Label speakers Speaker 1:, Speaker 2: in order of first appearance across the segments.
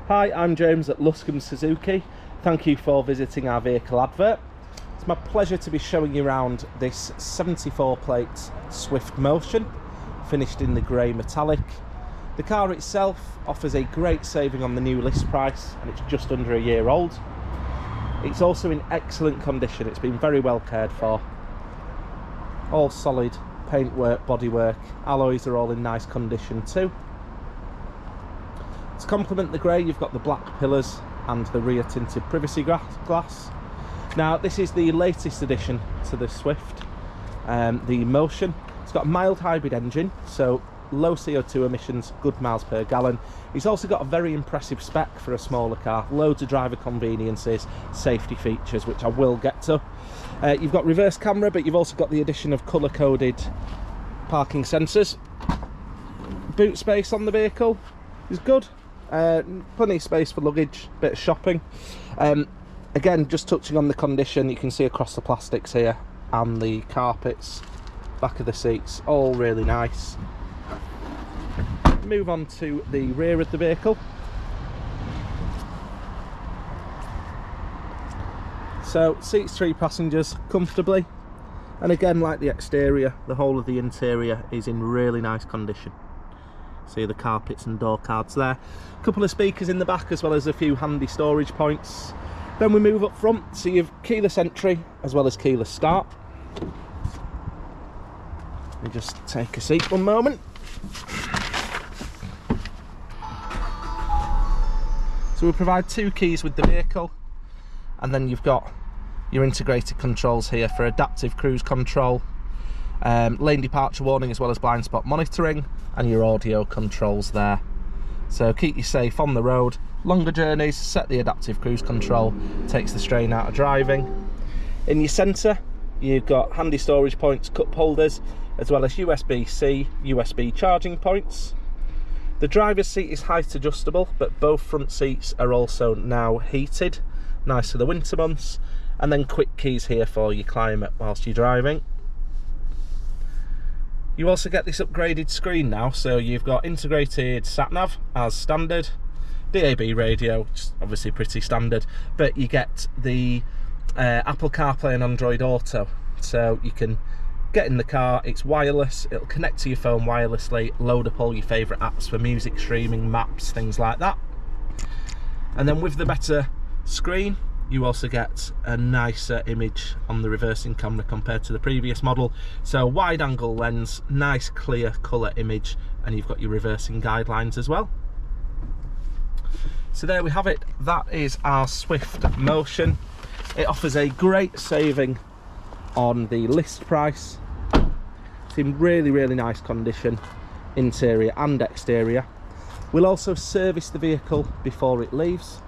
Speaker 1: Hi, I'm James at Luscombe Suzuki. Thank you for visiting our vehicle advert. It's my pleasure to be showing you around this 74 plate Swift Motion, finished in the grey metallic. The car itself offers a great saving on the new list price, and it's just under a year old. It's also in excellent condition. It's been very well cared for. All solid paintwork, bodywork, alloys are all in nice condition too. To complement the grey, you've got the black pillars and the rear tinted privacy glass. Now, this is the latest addition to the Swift, the Motion. It's got a mild hybrid engine, so low CO2 emissions, good miles per gallon. It's also got a very impressive spec for a smaller car, loads of driver conveniences, safety features, which I will get to. You've got reverse camera, but you've also got the addition of colour-coded parking sensors. Boot space on the vehicle is good. Plenty of space for luggage, bit of shopping. Again, just touching on the condition, you can see across the plastics here and the carpets, back of the seats, all really nice. Move on to the rear of the vehicle. So, seats 3 passengers comfortably, and again, like the exterior, the whole of the interior is in really nice condition. See the carpets and door cards there. A couple of speakers in the back, as well as a few handy storage points. Then we move up front, so you've keyless entry as well as keyless start. Let me just take a seat one moment. So we provide 2 keys with the vehicle, and then you've got your integrated controls here for adaptive cruise control, lane departure warning as well as blind spot monitoring, and your audio controls there. So keep you safe on the road. Longer journeys, set the adaptive cruise control, takes the strain out of driving. In your centre, you've got handy storage points, cup holders, as well as USB-C, USB charging points. The driver's seat is height adjustable, but both front seats are also now heated, nice for the winter months. And then quick keys here for your climate whilst you're driving. You also get this upgraded screen now, so you've got integrated sat-nav as standard, DAB radio, which is obviously pretty standard, but you get the Apple CarPlay and Android Auto, so you can get in the car, it's wireless, it'll connect to your phone wirelessly, load up all your favourite apps for music streaming, maps, things like that. And then with the better screen, you also get a nicer image on the reversing camera compared to the previous model. So wide angle lens, nice clear colour image, and you've got your reversing guidelines as well. So there we have it, that is our Swift Motion. It offers a great saving on the list price. It's in really nice condition, interior and exterior. We'll also service the vehicle before it leaves,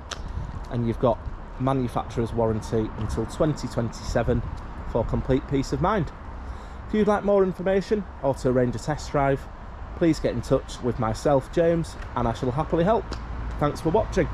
Speaker 1: and you've got manufacturer's warranty until 2027 for complete peace of mind. If you'd like more information or to arrange a test drive, please get in touch with myself, James, and I shall happily help. Thanks for watching.